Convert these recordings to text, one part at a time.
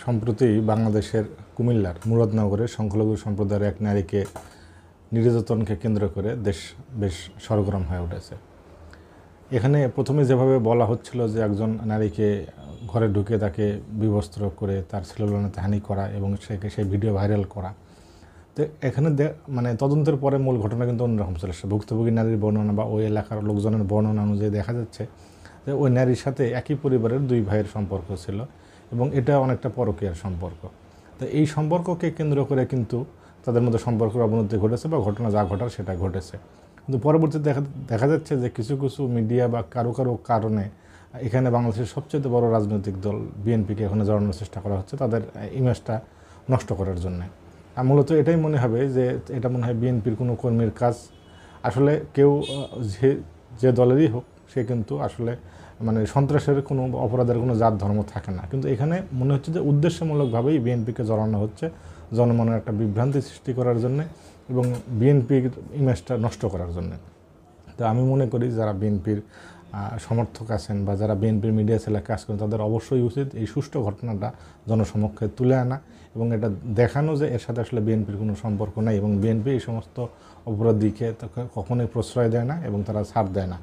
সম্প্রতি বাংলাদেশের কুমিল্লার মুরাদনগরে সংখ্যালঘু সম্প্রদায়ের এক নারীকে নির্যাতনকে কেন্দ্র করে দেশ বেশ সরগরম হয়ে উঠেছে। এখানে প্রথমে যেভাবে বলা হচ্ছিল যে একজন নারীকে ঘরে ঢুকে তাকে বিবস্ত্র করে তার শ্লীলতাহানি হানি করা এবং সেই ভিডিও ভাইরাল করা, তো এখানে মানে তদন্তের পরে মূল ঘটনা কিন্তু অন্যরকম চলে আসছে। ভুক্তভোগী নারীর বর্ণনা বা ওই এলাকার লোকজনের বর্ণনা অনুযায়ী দেখা যাচ্ছে যে ওই নারীর সাথে একই পরিবারের দুই ভাইয়ের সম্পর্ক ছিল এবং এটা অনেকটা পরকীয়ার সম্পর্ক। তো এই সম্পর্ককে কেন্দ্র করে কিন্তু তাদের মধ্যে সম্পর্কের অবনতি ঘটেছে বা ঘটনা যা ঘটার সেটা ঘটেছে। কিন্তু পরবর্তীতে দেখা যাচ্ছে যে কিছু কিছু মিডিয়া বা কারো কারণে এখানে বাংলাদেশের সবচেয়ে বড় রাজনৈতিক দল বিএনপিকে এখানে জড়ানোর চেষ্টা করা হচ্ছে তাদের ইমেজটা নষ্ট করার জন্য। আর মূলত এটাই মনে হবে যে এটা মনে হয় বিএনপির কোনো কর্মীর কাজ। আসলে কেউ যে দলেরই হোক সে কিন্তু আসলে মানে সন্ত্রাসের কোনো অপরাধের কোনো জাত ধর্ম থাকে না, কিন্তু এখানে মনে হচ্ছে যে উদ্দেশ্যমূলকভাবেই বিএনপিকে জড়ানো হচ্ছে জনমনের একটা বিভ্রান্তি সৃষ্টি করার জন্য এবং বিএনপির ইমেজটা নষ্ট করার জন্য। তো আমি মনে করি যারা বিএনপির সমর্থক আছেন বা যারা বিএনপির মিডিয়া সেলে কাজ করেন তাদের অবশ্যই উচিত এই সুষ্ঠু ঘটনাটা জনসমক্ষে তুলে আনা এবং এটা দেখানো যে এর সাথে আসলে বিএনপির কোনো সম্পর্ক নেই এবং বিএনপি এই সমস্ত অপরাধীকে কখনোই প্রশ্রয় দেয় না এবং তারা ছাড় দেয় না।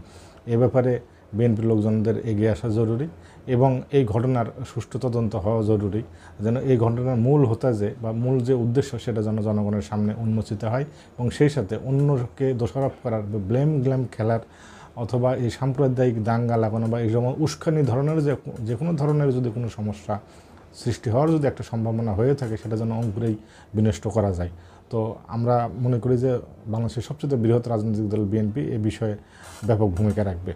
এ ব্যাপারে বিএনপির লোকজনদের এগিয়ে আসা জরুরি এবং এই ঘটনার সুষ্ঠু তদন্ত হওয়া জরুরি, যেন এই ঘটনার মূল হোতাজে বা মূল যে উদ্দেশ্য সেটা যেন জনগণের সামনে উন্মোচিত হয় এবং সেই সাথে অন্যকে দোষারোপ করার ব্লেম খেলার অথবা এই সাম্প্রদায়িক দাঙ্গা লাগানো বা এই যেমন উস্কানি ধরনের যে কোনো ধরনের যদি কোনো সমস্যা সৃষ্টি হওয়ার যদি একটা সম্ভাবনা হয়ে থাকে সেটা যেন অঙ্কুরেই বিনষ্ট করা যায়। তো আমরা মনে করি যে বাংলাদেশের সবচেয়ে বৃহৎ রাজনৈতিক দল বিএনপি এ বিষয়ে ব্যাপক ভূমিকা রাখবে।